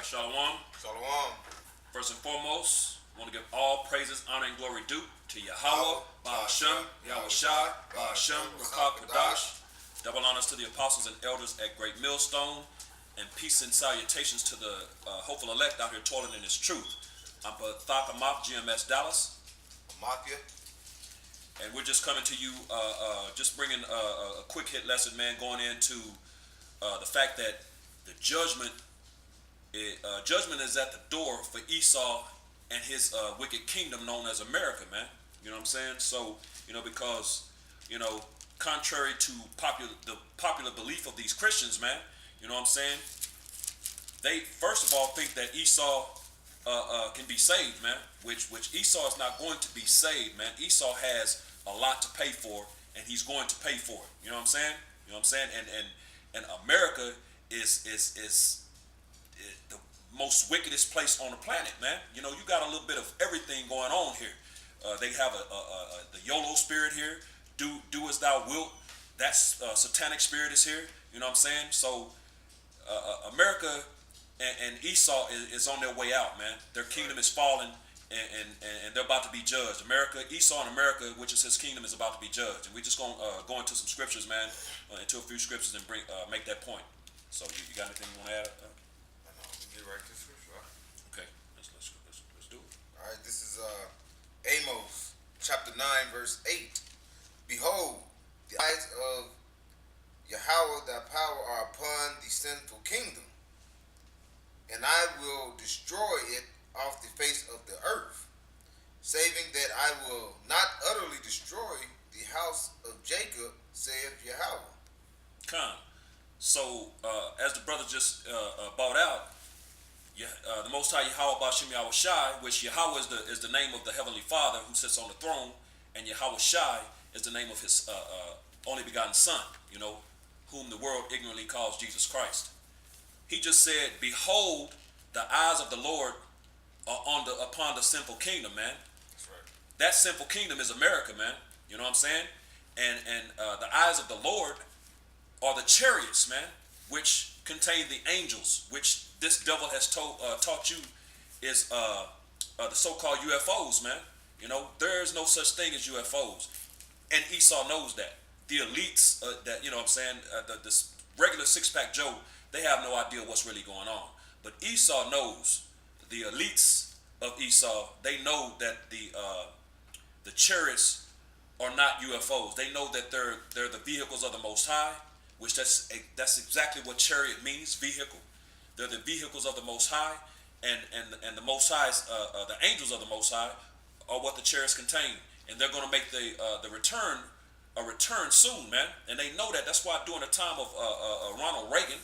right, Shalom. Shalom. First and foremost, I want to give all praises, honor, and glory due to Yahweh, Ba'ashem, Yahweh Shai, Ba'ashem, Rakah Kadash. Double honors to the apostles and elders at Great Millstone, and peace and salutations to the hopeful elect out here toiling in this truth. I'm Thak Amath, GMS Dallas. Mafia. And we're just coming to you, just bringing a quick hit lesson, man, going into the fact that the judgment is at the door for Esau and his wicked kingdom known as America, man. You know what I'm saying? So, because, contrary to the popular belief of these Christians, man, you know what I'm saying? They, first of all, think that Esau can be saved, man, which Esau is not going to be saved, man. Esau has a lot to pay for, and he's going to pay for it. You know what I'm saying? You know what I'm saying? And America is the most wickedest place on the planet, man. You got a little bit of everything going on here. They have the YOLO spirit here. Do as thou wilt. That's satanic spirit is here. You know what I'm saying? So America and Esau is on their way out, man. Their kingdom is falling, and they're about to be judged. Esau and America, which is his kingdom, is about to be judged. And we're just going to go into some scriptures, man, into a few scriptures and make that point. So you got anything you want to add? Get right to the scripture. Right? Okay, let's do it. All right, this is Amos chapter 9, verse 8. Behold, the eyes of Yahweh thy power are upon the sinful kingdom, and I will destroy it off the face of the earth, saving that I will not utterly destroy the house of Jacob, saith Yahweh. Come. So, as the brother just brought out, the Most High Yahweh Ba'ashem Yahweh Shai, which Yahweh is the name of the Heavenly Father who sits on the throne, and Yahweh Shai is the name of his only begotten Son, whom the world ignorantly calls Jesus Christ. He just said, behold, the eyes of the Lord are upon the sinful kingdom, man. That's right. That sinful kingdom is America, man. You know what I'm saying? And the eyes of the Lord are the chariots, man, which contain the angels, which this devil has taught you is the so-called UFOs, man. There is no such thing as UFOs. And Esau knows that. The elites, that, what I'm saying, this regular six-pack Joe, they have no idea what's really going on. But Esau knows. The elites of Esau, they know that the chariots are not UFOs. They know that they're the vehicles of the Most High, which that's exactly what chariot means, vehicle. They're the vehicles of the Most High, and the Most High's the angels of the Most High are what the chariots contain, and they're going to make the return soon, man. And they know that. That's why during the time of Ronald Reagan,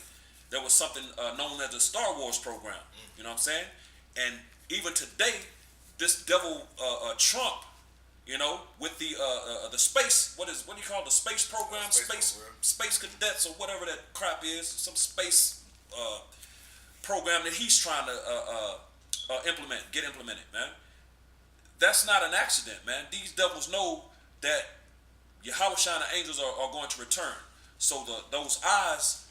there was something known as the Star Wars program. You know what I'm saying? And even today, this devil Trump, with the space, what do you call it, the space program, space cadets or whatever that crap is, some space program that he's trying to get implemented, man. That's not an accident, man. These devils know that Yahweh Shai and the angels are going to return. So those eyes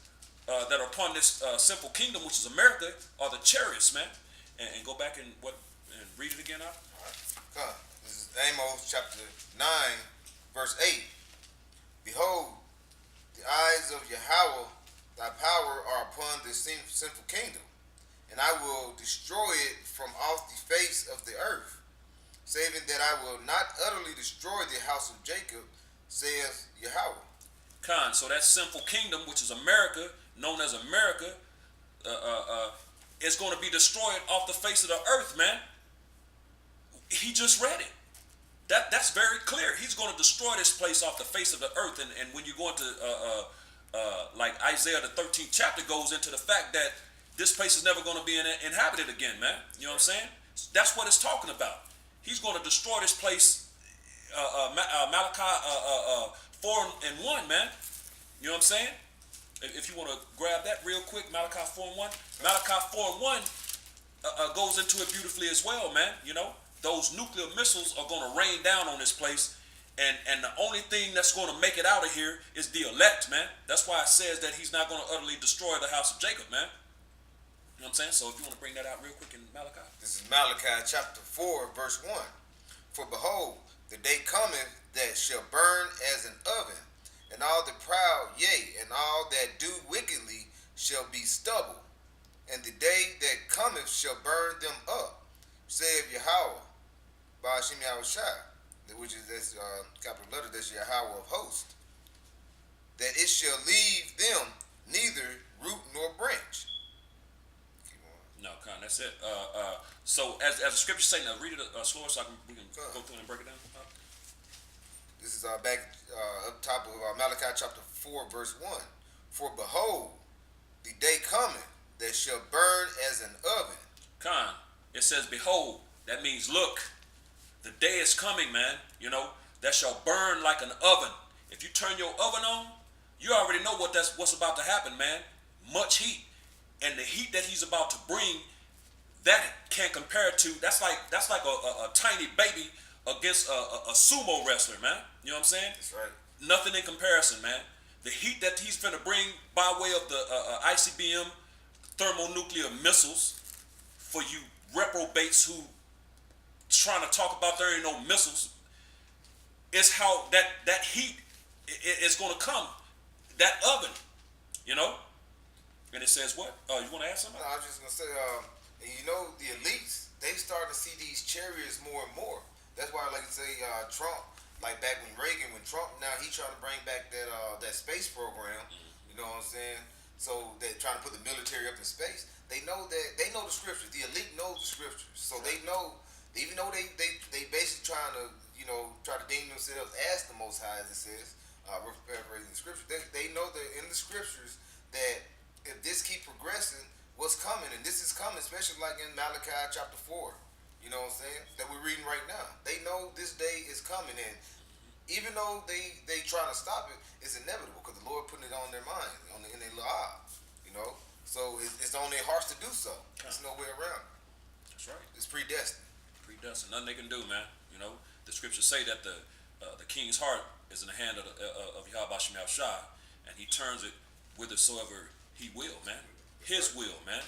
that are upon this simple kingdom, which is America, are the chariots, man. And go back and read it again out. All right. Come. This is Amos chapter 9, verse 8. Behold, the eyes of Yahweh, thy power are upon this sinful kingdom, and I will destroy it from off the face of the earth, saving that I will not utterly destroy the house of Jacob, saith Yahweh. Khan, so that sinful kingdom, which is America, known as America, is going to be destroyed off the face of the earth, man. He just read it. That's very clear. He's going to destroy this place off the face of the earth. And when you go into like Isaiah the 13th chapter goes into the fact that this place is never going to be inhabited again, man. You know what I'm saying? That's what it's talking about. He's going to destroy this place. Malachi 4:1, man. You know what I'm saying? If you want to grab that real quick, Malachi 4:1. Malachi 4:1 goes into it beautifully as well, man. Those nuclear missiles are going to rain down on this place, and the only thing that's going to make it out of here is the elect, man. That's why it says that he's not going to utterly destroy the house of Jacob, man. You know what I'm saying? So if you want to bring that out real quick in Malachi. This is Malachi chapter 4, verse 1. For behold, the day cometh that shall burn as an oven, and all the proud, yea, and all that do wickedly shall be stubble. And the day that cometh shall burn them up, saith Yahweh, by Hashem Yahushai, which is this capital letter, that's Yahweh of hosts, that it shall leave them neither root nor branch. No, Con, that's it. So as the scripture say, now read it slower so we can go through and break it down. This is back up top of Malachi chapter 4, verse 1. For behold, the day cometh that shall burn as an oven. Con, it says, behold, that means look, the day is coming, man, that shall burn like an oven. If you turn your oven on, you already know what's about to happen, man. Much heat. And the heat that he's about to bring, that can't compare to, that's like a tiny baby against a sumo wrestler, man. You know what I'm saying? That's right. Nothing in comparison, man. The heat that he's finna bring by way of the ICBM thermonuclear missiles for you reprobates who trying to talk about there ain't no missiles, is how that heat is going to come. That oven, And it says what? You want to add something? No, I was just going to say, the elites, they starting to see these chariots more and more. That's why I like to say Trump, like back when Trump, now he trying to bring back that space program, you know what I'm saying? So they're trying to put the military up in space. They know the scriptures. The elite know the scriptures. So they know, even though they basically trying to, try to deem themselves as the Most High, as it says, paraphrasing the scripture, they know that in the scriptures that if this keep progressing, what's coming, and this is coming, especially like in Malachi chapter 4, you know what I'm saying, that we're reading right now. They know this day is coming, and even though they trying to stop it, it's inevitable because the Lord putting it on their mind, in their little eye, So it's on their hearts to do so. There's no way around it. That's right. It's predestined. Predestined. Nothing they can do, man. The scriptures say that the king's heart is in the hand of Yahweh Shem Yahushai, and he turns it whithersoever he will, man. His will, man.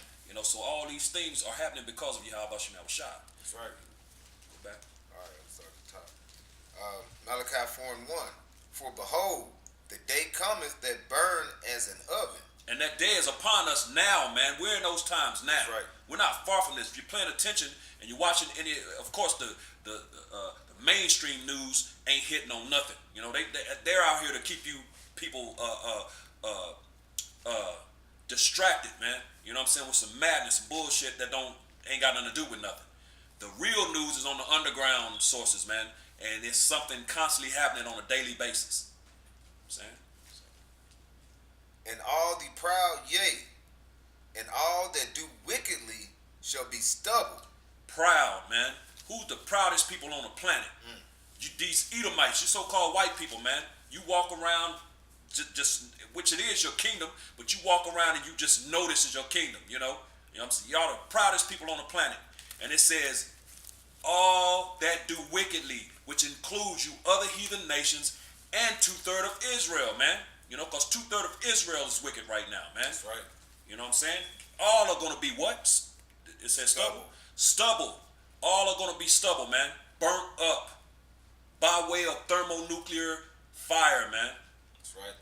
So all these things are happening because of Yahweh Shem Yahushai. That's right. Go back. All right, let's start at the top. Malachi 4 and 1. For behold, the day cometh that burn as an oven. And that day is upon us now, man. We're in those times now. That's right. We're not far from this. If you're paying attention and you're watching any, of course, the mainstream news ain't hitting on nothing. They're out here to keep you people distracted, man. You know what I'm saying? With some madness, some bullshit that ain't got nothing to do with nothing. The real news is on the underground sources, man, and it's something constantly happening on a daily basis. You know what I'm saying? And all the proud, yea, and all that do wickedly shall be stubble. Proud, man. Who's the proudest people on the planet? These Edomites, you so-called white people, man. You walk around, just which it is your kingdom, but you walk around and you just know this is your kingdom, You know what I'm saying? Y'all the proudest people on the planet. And it says, all that do wickedly, which includes you other heathen nations and 2/3 of Israel, man. Because 2/3 of Israel is wicked right now, man. That's right. You know what I'm saying? All are going to be what? It says stubble. Stubble. All are going to be stubble, man. Burnt up by way of thermonuclear fire, man. That's right.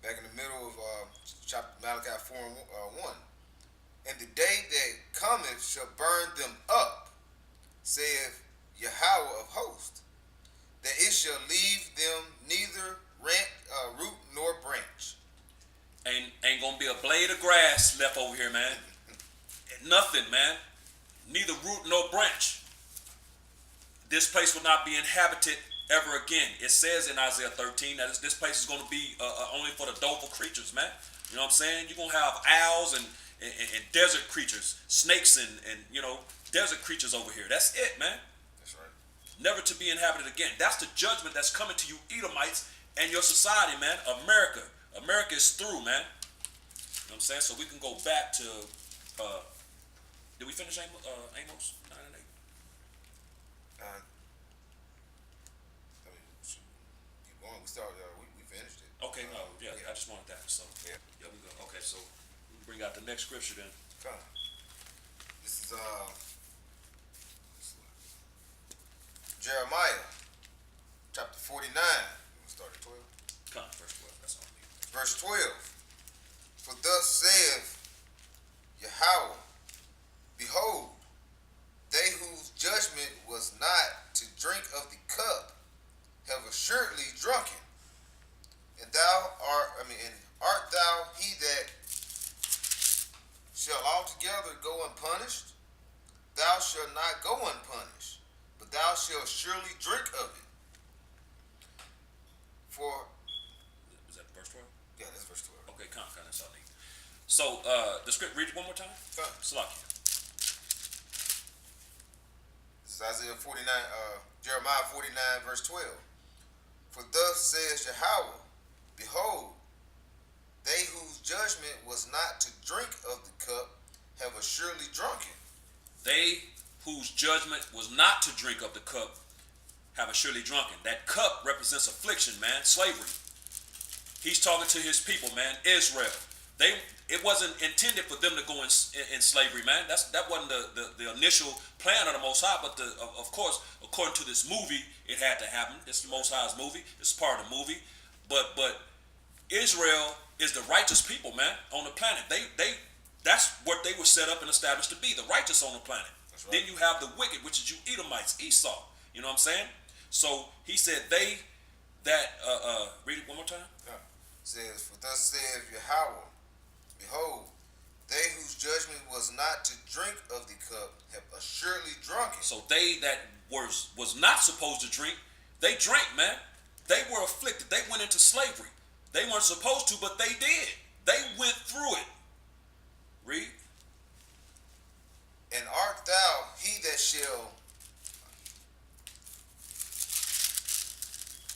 Back in the middle of chapter Malachi 4 and 1. And the day that cometh shall burn them up, saith Yahweh of hosts, that it shall leave them neither root nor branch. Ain't gonna be a blade of grass left over here, man. Nothing, man. Neither root nor branch. This place will not be inhabited ever again. It says in Isaiah 13 that this place is going to be only for the doleful creatures, man. You know what I'm saying? You're going to have owls and desert creatures, snakes and desert creatures over here. That's it, man. That's right. Never to be inhabited again. That's the judgment that's coming to you Edomites and your society, man. America. America is through, man. You know what I'm saying? So we can go back to, did we finish Amos 9 and 8? Keep going. We started. We finished it. Okay, no, yeah, I just wanted that. So yeah, we go. Okay, so bring out the next scripture then. Come. This is Jeremiah chapter 49. We'll start at 12. Come, verse 12. That's all I need. Verse 12. For thus saith Yahweh, behold, they whose judgment was not to drink of the cup have assuredly drunken. And art thou he that shall altogether go unpunished? Thou shalt not go unpunished, but thou shalt surely drink of it. For Is that verse 12? yeah, that's verse 12. Okay, come, that's all I need. So the script, read it one more time. Come. Salakia. This is Isaiah 49, Jeremiah 49, verse 12. For thus says Yahweh, behold, they whose judgment was not to drink of the cup have assuredly drunken. They whose judgment was not to drink of the cup have assuredly drunken. That cup represents affliction, man, slavery. He's talking to his people, man, Israel. It wasn't intended for them to go in slavery, man. That wasn't the initial plan of the Most High. But of course, according to this movie, it had to happen. It's the Most High's movie. It's part of the movie. But Israel is the righteous people, man, on the planet. That's what they were set up and established to be, the righteous on the planet. That's right. Then you have the wicked, which is you Edomites, Esau. You know what I'm saying? So he said they that read it one more time. Yeah. It says, for thus saith Yahweh, behold, they whose judgment was not to drink of the cup have assuredly drunken. So they that was not supposed to drink, they drank, man. They were afflicted. They went into slavery. They weren't supposed to, but they did. They went through it. Read. And art thou he that shall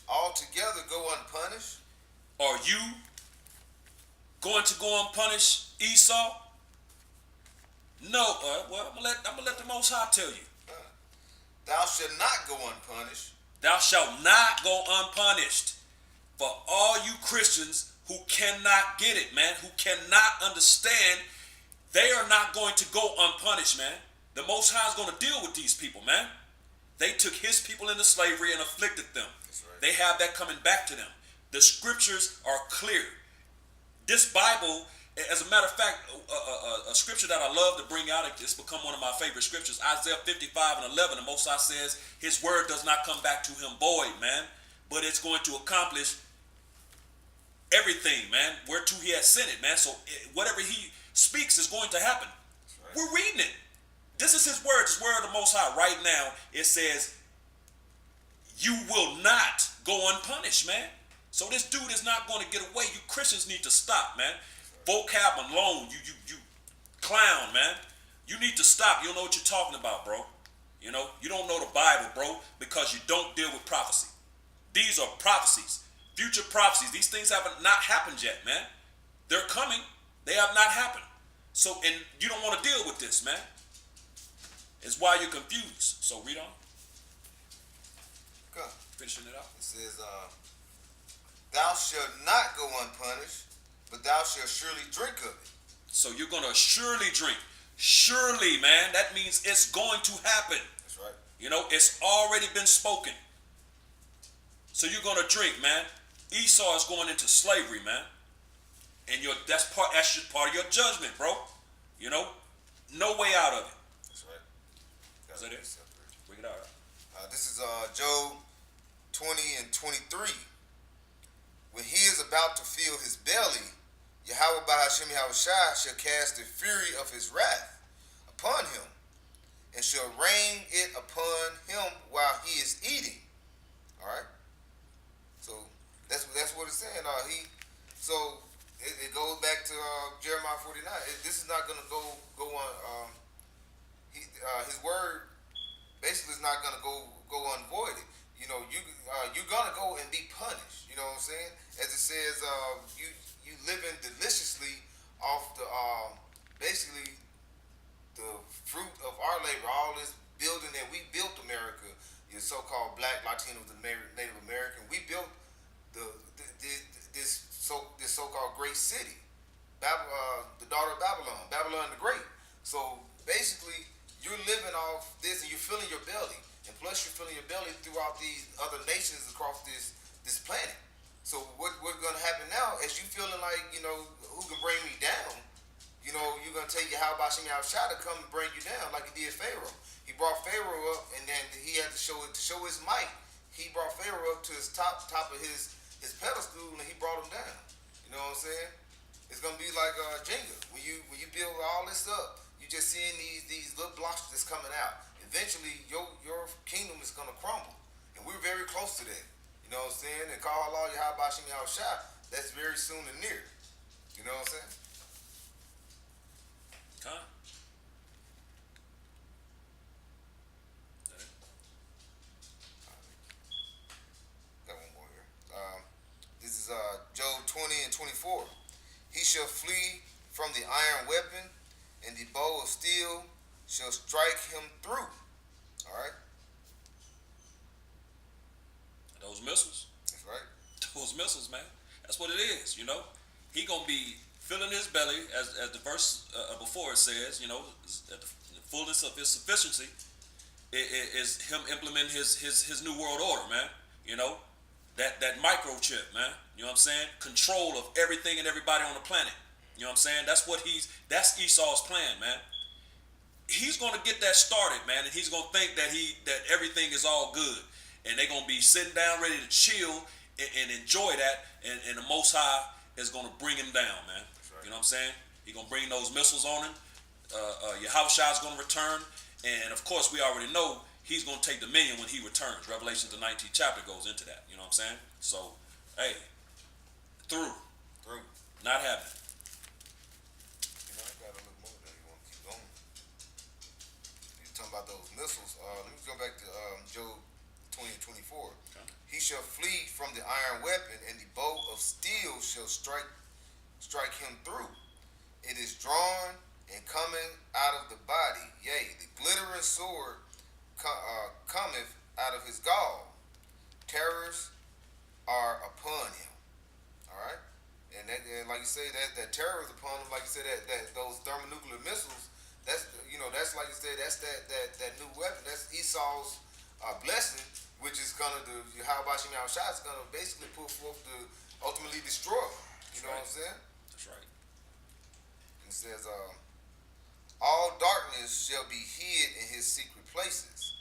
altogether go unpunished? Are you going to go unpunished, Esau? No. Well, I'm gonna let the Most High tell you. Thou shalt not go unpunished. Thou shalt not go unpunished. For all you Christians who cannot get it, man, who cannot understand, they are not going to go unpunished, man. The Most High is going to deal with these people, man. They took his people into slavery and afflicted them. That's right. They have that coming back to them. The scriptures are clear. This Bible, as a matter of fact, a scripture that I love to bring out, it's become one of my favorite scriptures, Isaiah 55 and 11. The Most High says his word does not come back to him void, man, but it's going to accomplish everything, man, whereto he has sent it, man. So whatever he speaks is going to happen. Right. We're reading it. This is his word. It's word of the Most High. Right now, it says, you will not go unpunished, man. So this dude is not going to get away. You Christians need to stop, man. Right. Vocab alone, you clown, man. You need to stop. You don't know what you're talking about, bro. You know, you don't know the Bible, bro, because you don't deal with prophecy. These are prophecies. Future prophecies. These things have not happened yet, man. They're coming. They have not happened. So, and you don't want to deal with this, man. It's why you're confused. So read on. Go. Finishing it up. It says, thou shalt not go unpunished, but thou shalt surely drink of it. So you're going to surely drink. Surely, man. That means it's going to happen. That's right. You know, it's already been spoken. So you're going to drink, man. Esau is going into slavery, man. And that's part of your judgment, bro. You know, no way out of it. That's right. Is that it? Bring it out. This is Job 20 and 23. When he is about to fill his belly, Yahweh Bahashim Yahushua shall cast the fury of his wrath upon him, and shall rain it upon him while he is eating. All right. So that's what it's saying. It goes back to Jeremiah 49. This is not going to go on. His word basically is not going to go unvoided. You know, you're going to go and be punished. You know what I'm saying? As it says, you living deliciously off the basically the fruit of our labor. All this building that we built America, your so-called Black, Latinos, and Native American, we built this so-called great city. the daughter of Babylon the Great. So basically, you're living off this, and you're filling your belly, and plus you're filling your belly throughout these other nations across this planet. So what's going to happen now? As you feeling like, who can bring me down? You're going to take your how about Shemi Shah to come and bring you down, like he did Pharaoh. He brought Pharaoh up, and then he had to show his might. He brought Pharaoh up to his top of his pedestal, and he brought him down. You know what I'm saying? It's gonna be like Jenga. When you build all this up, you just seeing these little blocks that's coming out. Eventually, your kingdom is gonna crumble, and we're very close to that. You know what I'm saying? And call Allah Yahweh Shem Shah. That's very soon and near. You know what I'm saying? Huh? Got one more here. This is Job 20 and 24. He shall flee from the iron weapon, and the bow of steel shall strike him through. All right? Those missiles. That's right. Those missiles, man. That's what it is, He gonna be filling his belly, as the verse before it says, at the fullness of his sufficiency, is him implementing his new world order, man. That microchip, man. You know what I'm saying? Control of everything and everybody on the planet. You know what I'm saying? That's Esau's plan, man. He's gonna get that started, man, and he's gonna think that everything is all good, and they're gonna be sitting down ready to chill and enjoy that, and the Most High is gonna bring him down, man. Right. You know what I'm saying? He's gonna bring those missiles on him. Yahushua is gonna return, and of course we already know he's gonna take dominion when he returns. Revelation the 19th chapter goes into that. You know what I'm saying? So, hey, through, not happening. I got a little more there. You want to keep going? You're talking about those missiles. Let me go back to Job 20 and 24. Okay. He shall flee from the iron weapon, and the bow of steel shall strike him through. It is drawn and coming out of the body. Yea, the glittering sword cometh out of his gall. Terrors are upon him. All right, and like you say, that terror is upon him. Like you said, that those thermonuclear missiles. That's like you said. That's that new weapon. That's Esau's blessing, which is gonna do. How about Shem Shah is gonna basically put forth to ultimately destroy him. You know what I'm saying? That's right. It says, all darkness shall be hid in his secret places.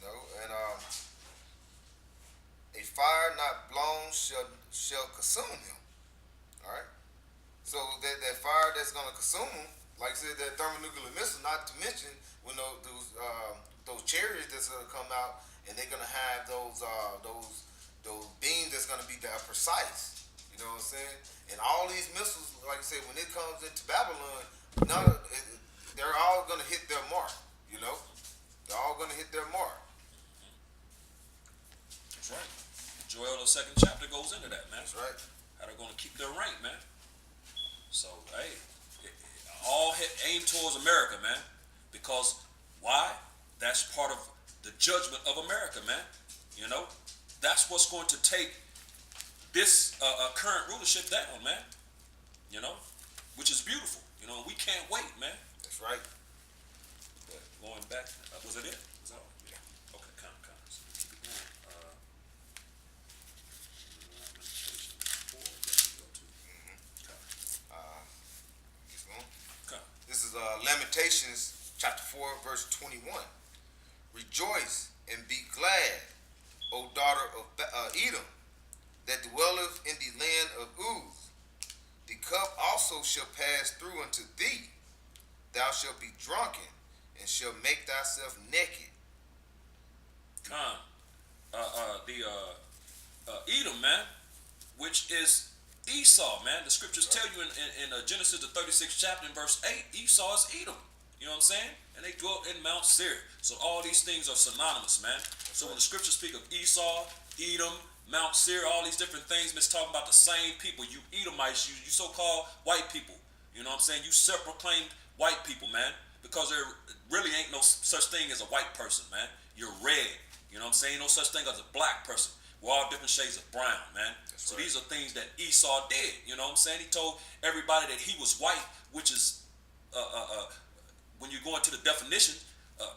And a fire not blown shall consume him. All right. So that fire that's gonna consume him, like I said, that thermonuclear missile. Not to mention when those chariots that's gonna come out, and they're gonna have those beams that's gonna be that precise. You know what I'm saying? And all these missiles, like I said, when it comes into Babylon, they're all gonna hit their mark. They're all gonna hit their mark. That's right. Joel, the 2nd chapter goes into that, man. That's right. How they're going to keep their rank, man. So, hey, all aim towards America, man. Because, why? That's part of the judgment of America, man. That's what's going to take this current rulership down, man. Which is beautiful. We can't wait, man. That's right. But going back, was it? Was that all? Yeah. Okay, come. So keep it going. This is Lamentations chapter 4, verse 21. Rejoice and be glad, O daughter of Edom, that dwelleth in the land of Uz. The cup also shall pass through unto thee. Thou shalt be drunken, and shalt make thyself naked. Edom, man, which is Esau, man. The scriptures tell you in Genesis the 36th chapter in verse 8, Esau is Edom. You know what I'm saying? And they dwelt in Mount Seir. So all these things are synonymous, man. So when the scriptures speak of Esau, Edom, Mount Seir, all these different things, it's talking about the same people. You Edomites, you so-called white people. You know what I'm saying? You self-proclaimed white people, man. Because there really ain't no such thing as a white person, man. You're red. You know what I'm saying? No such thing as a black person. We're all different shades of brown, man. That's So right. these are things that Esau did. You know what I'm saying? He told everybody that he was white, which is when you go into the definition,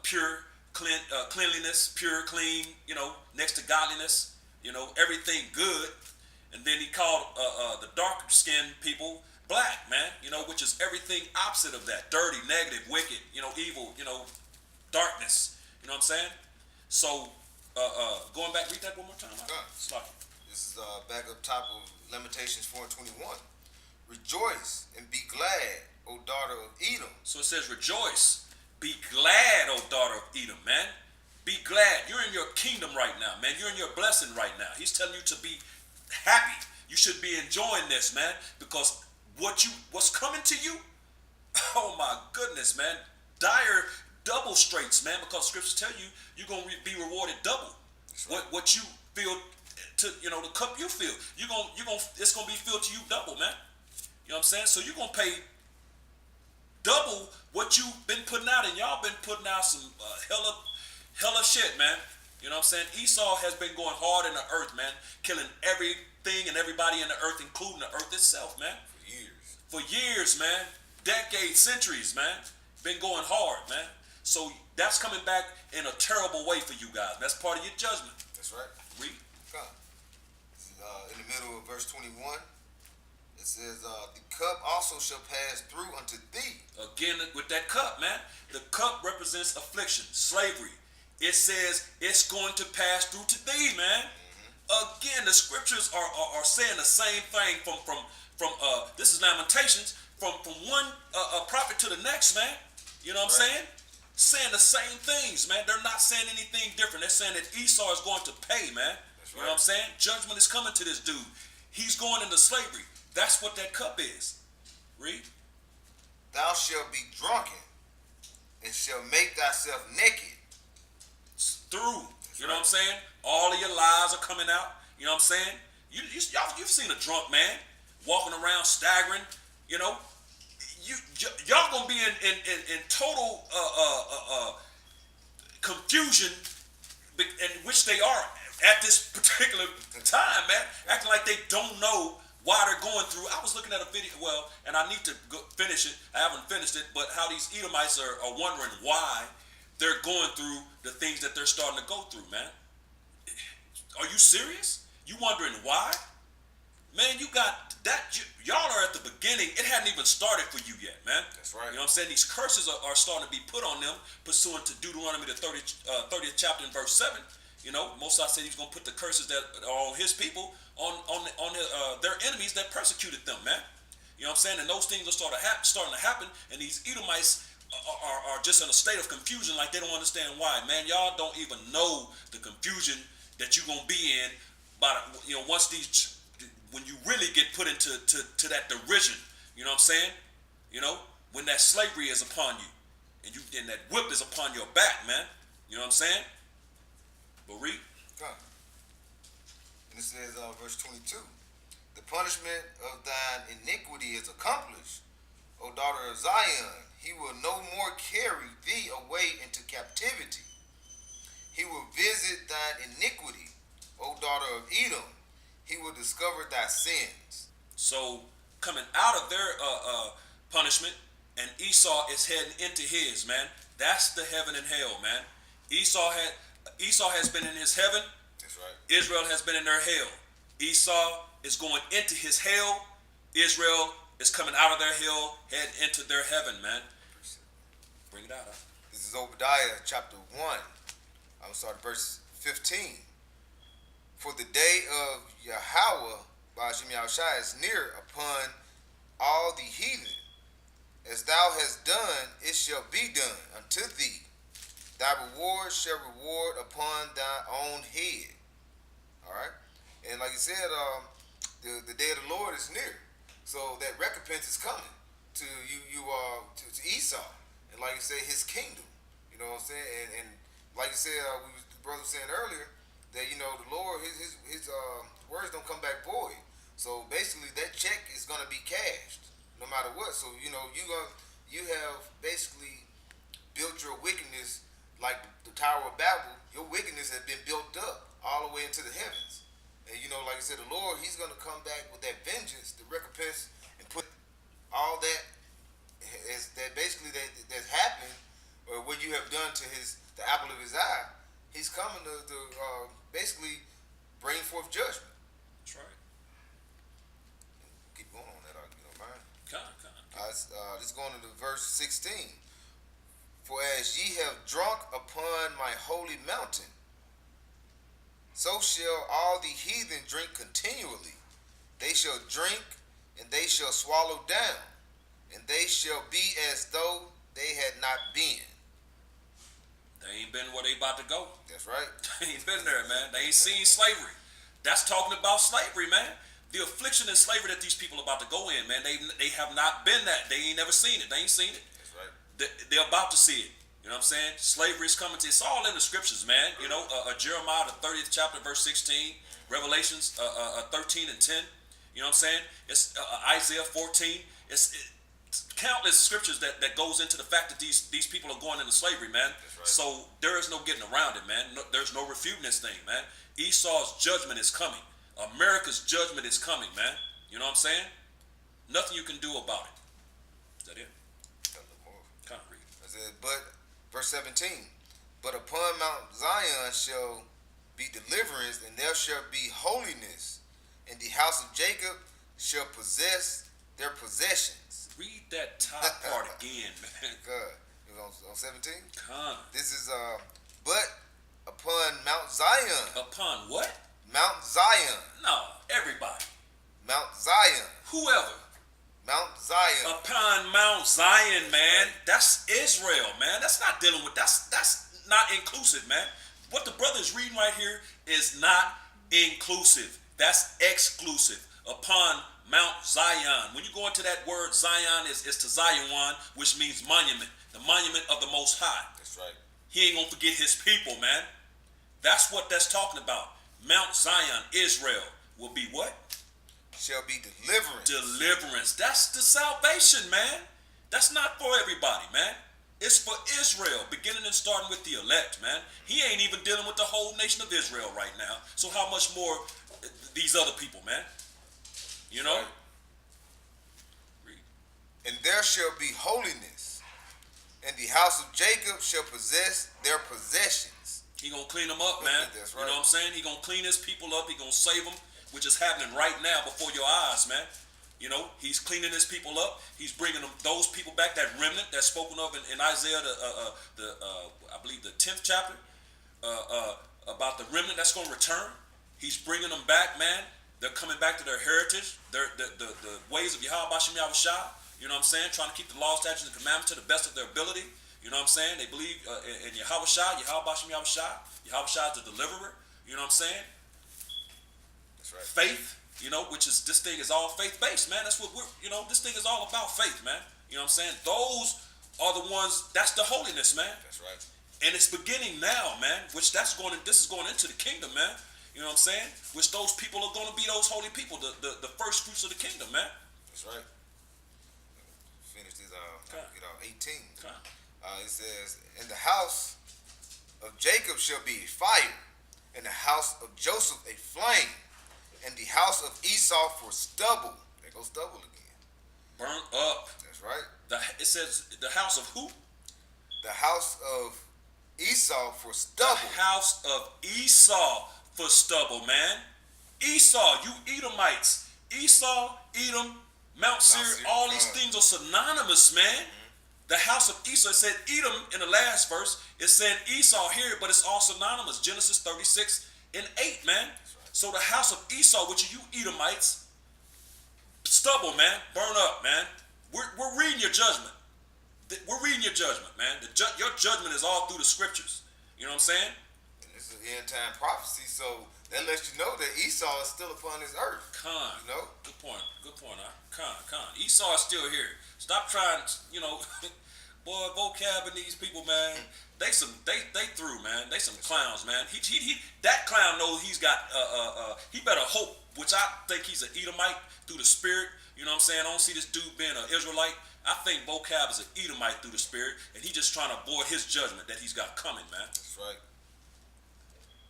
pure, cleanliness, pure, clean. You know, next to godliness. You know, everything good. And then he called the darker skinned people black, man. You know, which is everything opposite of that: dirty, negative, wicked. You know, evil. You know, darkness. You know what I'm saying? So, going back, read that one more time. Sloppy. This is back up top of Lamentations 4:21. Rejoice and be glad, O daughter of Edom. So it says, rejoice, be glad, O daughter of Edom, man. Be glad. You're in your kingdom right now, man. You're in your blessing right now. He's telling you to be happy. You should be enjoying this, man, because what's coming to you, oh my goodness, man, dire double straits, man, because scriptures tell you you're gonna be rewarded double. Right. What you feel to, you know, the cup you feel, it's gonna be filled to you double, man. You know what I'm saying? So you're gonna pay double what you've been putting out, and y'all been putting out some hella shit, man. You know what I'm saying? Esau has been going hard in the earth, man, killing everything and everybody in the earth, including the earth itself, man. For years, man. Decades, centuries, man. Been going hard, man. So that's coming back in a terrible way for you guys. That's part of your judgment. That's right. Read. Come. This is, in the middle of verse 21. It says, the cup also shall pass through unto thee. Again, with that cup, man. The cup represents affliction, slavery. It says it's going to pass through to thee, man. Again, the scriptures are saying the same thing from this is Lamentations, from one prophet to the next, man. You know what I'm saying? Saying the same things, man. They're not saying anything different. They're saying that Esau is going to pay, man. That's You know what I'm saying? Judgment is coming to this dude. He's going into slavery. That's what that cup is. Read. Thou shalt be drunken, and shalt make thyself naked. It's through. You know what I'm saying? All of your lies are coming out. You know what I'm saying? You've seen a drunk man walking around staggering. You know, y'all gonna be in total confusion, in which they are at this particular time, man, acting like they don't know why they're going through. I was looking at a video, and I need to finish it. I haven't finished it, but how these Edomites are wondering why they're going through the things that they're starting to go through, man. Are you serious? You wondering why? Man, you got that. Y'all are at the beginning. It hadn't even started for you yet, man. That's right. You know what I'm saying? These curses are starting to be put on them, pursuant to Deuteronomy the 30th chapter and verse 7. You know, Moses said he's going to put the curses that are on his people on their enemies that persecuted them, man. You know what I'm saying? And those things are starting to happen, and these Edomites are just in a state of confusion, like they don't understand why. Man, y'all don't even know the confusion that you're going to be in by, you know, when you really get put into that derision. You know what I'm saying? You know, when that slavery is upon you, and that whip is upon your back, man. You know what I'm saying? But read. Come. And it says, verse 22. The punishment of thine iniquity is accomplished, O daughter of Zion. He will no more carry thee away into captivity. He will visit thine iniquity, O daughter of Edom. He will discover thy sins. So coming out of their punishment, and Esau is heading into his, man. That's the heaven and hell, man. Esau has been in his heaven. That's right. Israel has been in their hell. Esau is going into his hell. Israel is coming out of their hell, heading into their heaven, man. Bring it out. Huh? This is Obadiah chapter 1. I'm going to start at verse 15. For the day of Yahweh, Ba'ashim Yahushua, is near upon all the heathen. As thou hast done, it shall be done unto thee. Thy reward shall reward upon thy own head. All right? And like you said, the day of the Lord is near. So that recompense is coming to to Esau. And like you said, his kingdom. You know what I'm saying? And like you said, the brother was saying earlier, that, you know, the Lord, his words don't come back void. So basically that check is going to be cashed no matter what. So, you know, you have basically built your wickedness like the Tower of Babel. Your wickedness has been built up all the way into the heavens. And like I said, the Lord, He's gonna come back with that vengeance, the recompense, and put all that that's happening, or what you have done to the apple of His eye. He's coming to basically bring forth judgment. That's right. Keep going on that, you don't mind? Let's go on to verse 16. For as ye have drunk upon my holy mountain, so shall all the heathen drink continually. They shall drink, and they shall swallow down, and they shall be as though they had not been. They ain't been where they about to go. That's right. They ain't been there, man. They ain't seen slavery. That's talking about slavery, man. The affliction and slavery that these people are about to go in, man. They have not been that. They ain't never seen it. They ain't seen it. That's right. They're about to see it. You know what I'm saying? Slavery is coming to. It's all in the scriptures, man. Jeremiah the 30th chapter, verse 16. Revelations 13 and 10. You know what I'm saying? It's Isaiah 14. It's countless scriptures that goes into the fact that these people are going into slavery, man. Right. So there is no getting around it, man. There's no refuting this thing, man. Esau's judgment is coming. America's judgment is coming, man. You know what I'm saying? Nothing you can do about it. Is that it? A little more. Can't read. I said, but verse 17. But upon Mount Zion shall be deliverance, and there shall be holiness, and the house of Jacob shall possess their possessions. Read that top part again, man. Good. You on 17? Con. This is but upon Mount Zion. Upon what? Mount Zion. No, everybody. Mount Zion. Whoever. Mount Zion. Upon Mount Zion, man. That's Israel, man. That's not dealing with, that's not inclusive, man. What the brother is reading right here is not inclusive. That's exclusive. Upon Mount Zion. When you go into that word, Zion is to Zion, which means monument. The monument of the Most High. That's right. He ain't gonna forget his people, man. That's what that's talking about. Mount Zion, Israel, will be what? Shall be deliverance. Deliverance. That's the salvation, man. That's not for everybody, man. It's for Israel, beginning and starting with the elect, man. He ain't even dealing with the whole nation of Israel right now. So how much more these other people, man? You know? Right. And there shall be holiness, and the house of Jacob shall possess their possessions. He gonna clean them up, man. That's right. You know what I'm saying? He gonna clean his people up. He gonna save them, which is happening right now before your eyes, man. You know, he's cleaning his people up. He's bringing those people back, that remnant that's spoken of in Isaiah, I believe the 10th chapter, about the remnant that's going to return. He's bringing them back, man. They're coming back to their heritage, the ways of Yahweh Bashem Yahushua. You know what I'm saying? Trying to keep the law, statutes, and commandments to the best of their ability. You know what I'm saying? They believe in Yahushua, Yahweh Bashem Yahushua. Yahushua is the deliverer. You know what I'm saying? That's right. Faith. You know, which is, this thing is all faith-based, man. That's what this thing is all about, faith, man. You know what I'm saying? Those are the ones, that's the holiness, man. That's right. And it's beginning now, man, which this is going into the kingdom, man. You know what I'm saying? Which those people are going to be those holy people, the first fruits of the kingdom, man. That's right. Finish this, get out 18. It says, and the house of Jacob shall be a fire, and the house of Joseph a flame, and the house of Esau for stubble. There goes stubble again. Burnt up. That's right. It says the house of who? The house of Esau for stubble. The house of Esau for stubble, man. Esau, you Edomites. Esau, Edom, Mount Seir, all these things are synonymous, man. Mm-hmm. The house of Esau, it said Edom in the last verse. It said Esau here, but it's all synonymous. Genesis 36 and 8, man. So the house of Esau, which are you Edomites, stubble, man, burn up, man. We're reading your judgment. We're reading your judgment, man. Your judgment is all through the scriptures. You know what I'm saying? And this is end time prophecy, so that lets you know that Esau is still upon this earth. Con. You know? Good point. Con. Esau is still here. Stop trying, boy, vocab and these people, man. They through, man. They some clowns, man. He that clown knows he's got he better hope, which I think he's an Edomite through the spirit. You know what I'm saying? I don't see this dude being an Israelite. I think vocab is an Edomite through the spirit, and he's just trying to avoid his judgment that he's got coming, man. That's right.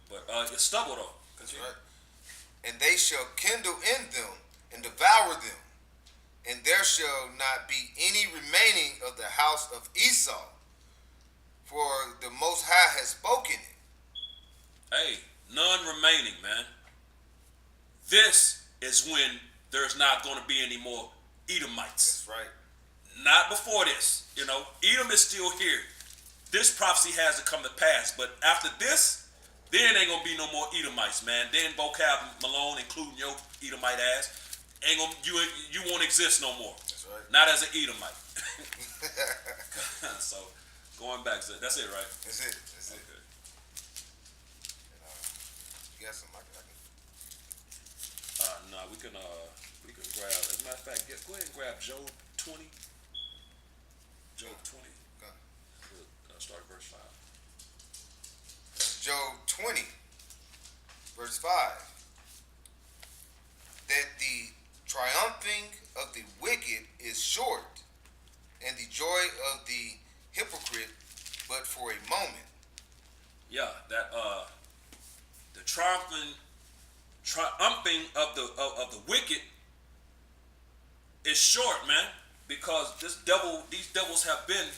But it's stubble though. That's right. and they shall kindle in them and devour them, and there shall not be any remaining of the house of Esau, for the Most High has spoken it. Hey, none remaining, man. This is when there's not going to be any more Edomites. That's right. Not before this. Edom is still here. This prophecy has to come to pass. But after this, then ain't going to be no more Edomites, man. Then Vocab Malone, including your Edomite ass, ain't gonna, you won't exist no more. That's right. Not as an Edomite. So, going back, so that's it, right? That's it. That's okay. It. You got something I can. No, we can grab. As a matter of fact, go ahead and grab Job 20. Job 20. Start verse 5. Job 20, verse 5. That the triumphing of the wicked is short, and the joy of the hypocrite but for a moment. Yeah, that the triumphing of the wicked is short, man, because these devils have been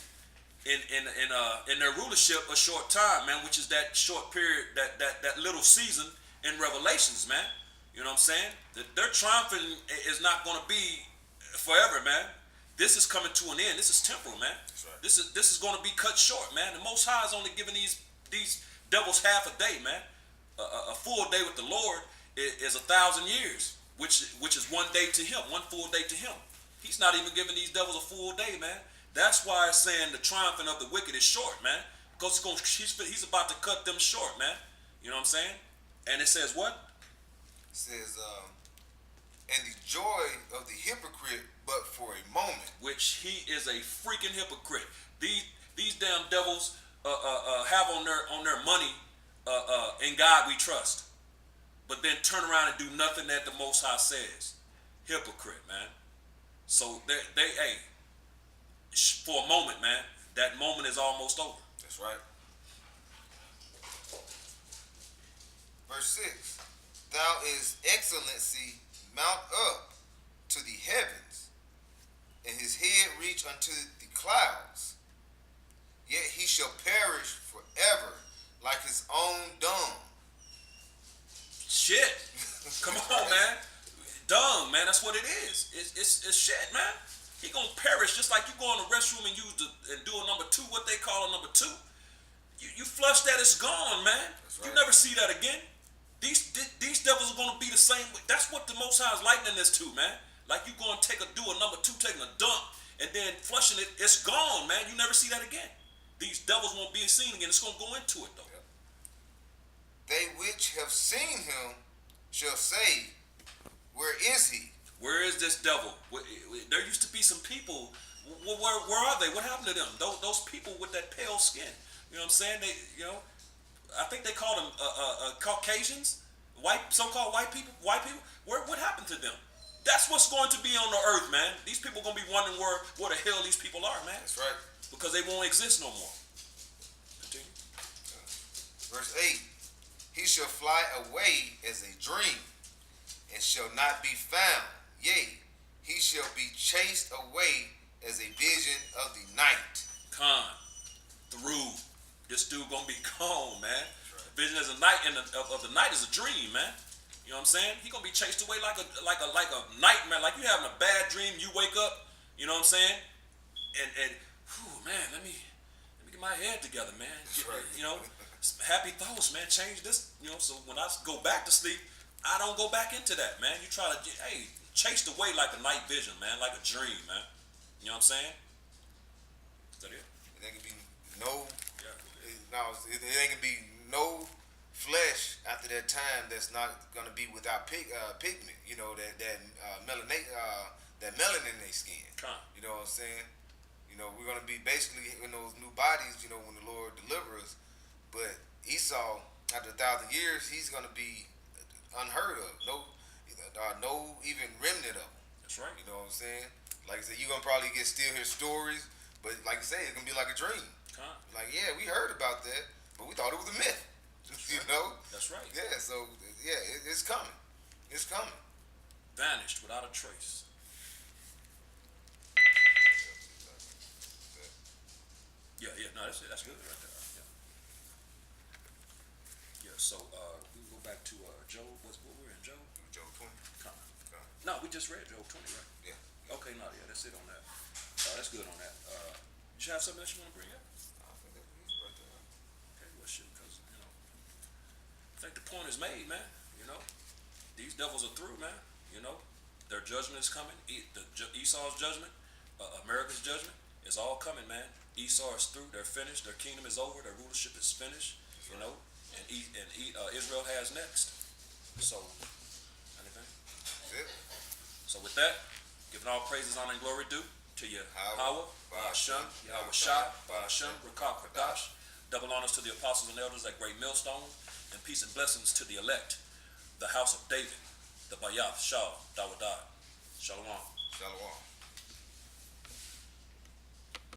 in their rulership a short time, man, which is that short period, that little season in Revelations, man. You know what I'm saying? Their triumphing is not going to be forever, man. This is coming to an end. This is temporal, man. That's right. This is going to be cut short, man. The Most High is only giving these devils half a day, man. A full day with the Lord is 1,000 years, which is one day to Him, one full day to Him. He's not even giving these devils a full day, man. That's why it's saying the triumphing of the wicked is short, man. Because he's about to cut them short, man. You know what I'm saying? And it says what? It says, and the joy of the hypocrite but for a moment. Which he is a freaking hypocrite. These damn devils have on their money in God we trust, but then turn around and do nothing that the Most High says. Hypocrite, man. So they for a moment, man, that moment is almost over. That's right. Verse 6. Thou is excellency mount up to the heavens, and his head reach unto the clouds. Yet he shall perish forever like his own dung. Shit. Come on, man. Dung, man. That's what it is. It's shit, man. He gonna perish just like you go in the restroom and do a number 2, what they call a number 2. You flush that, it's gone, man. Right. You never see that again. These devils are gonna be the same. That's what the Most High is likening this to, man. Like you going to do a number 2, taking a dump, and then flushing it, it's gone, man. You never see that again. These devils won't be seen again. It's gonna go into it though. Yep. They which have seen him shall say, where is he? Where is this devil? There used to be some people. Where are they? What happened to them? Those people with that pale skin. You know what I'm saying? I think they call them Caucasians, so-called white people. What happened to them? That's what's going to be on the earth, man. These people are going to be wondering where the hell these people are, man. That's right. Because they won't exist no more. Continue. Verse 8. He shall fly away as a dream, and shall not be found. Yea, he shall be chased away as a vision of the night. Through. This dude gonna be gone, man. Right. Vision of the night of the night is a dream, man. You know what I'm saying? He gonna be chased away like a nightmare, like you having a bad dream. You wake up, you know what I'm saying? And man, let me get my head together, man. Right. You know, happy thoughts, man. Change this, you know. So when I go back to sleep, I don't go back into that, man. You try to chased away like a night vision, man, like a dream, man. You know what I'm saying? Is that it? It ain't gonna be no. It ain't gonna be no flesh after that time that's not gonna be without pigment. You know that melanin in their skin. You know what I'm saying? You know we're gonna be basically in those new bodies. You know when the Lord delivers us. But Esau, after 1,000 years, he's gonna be unheard of. No even remnant of him. That's right. You know what I'm saying? Like I said, you're gonna probably still hear stories, but like I say, it's gonna be like a dream. Like, yeah, we heard about that, but we thought it was a myth. That's you right. know? That's right. Yeah, so yeah, it's coming. is coming. Vanished without a trace. Yeah, no, that's it. That's good right there. Yeah. So we go back to Job. What we're in, Job? Job 20. Come on. No, we just read Job 20, right? Yeah. Okay, no, yeah, that's it on that. That's good on that. You have something else you want to bring up? I think that's right there. Okay, well, shit, because I think the point is made, man. These devils are through, man. Their judgment is coming. Esau's judgment, America's judgment, is all coming, man. Esau is through. They're finished. Their kingdom is over. Their rulership is finished. And Israel has next. So, anything? That's it. So with that, giving all praises, honor, and glory due to Yahweh, Ba'ashem, Yahweh Shah, Ba'ashem, Rakak Kadash. Double honors to the apostles and elders at Great Millstone, and peace and blessings to the elect, the house of David, the Bayath, Shah, Dawadah. Shalom. Shalom.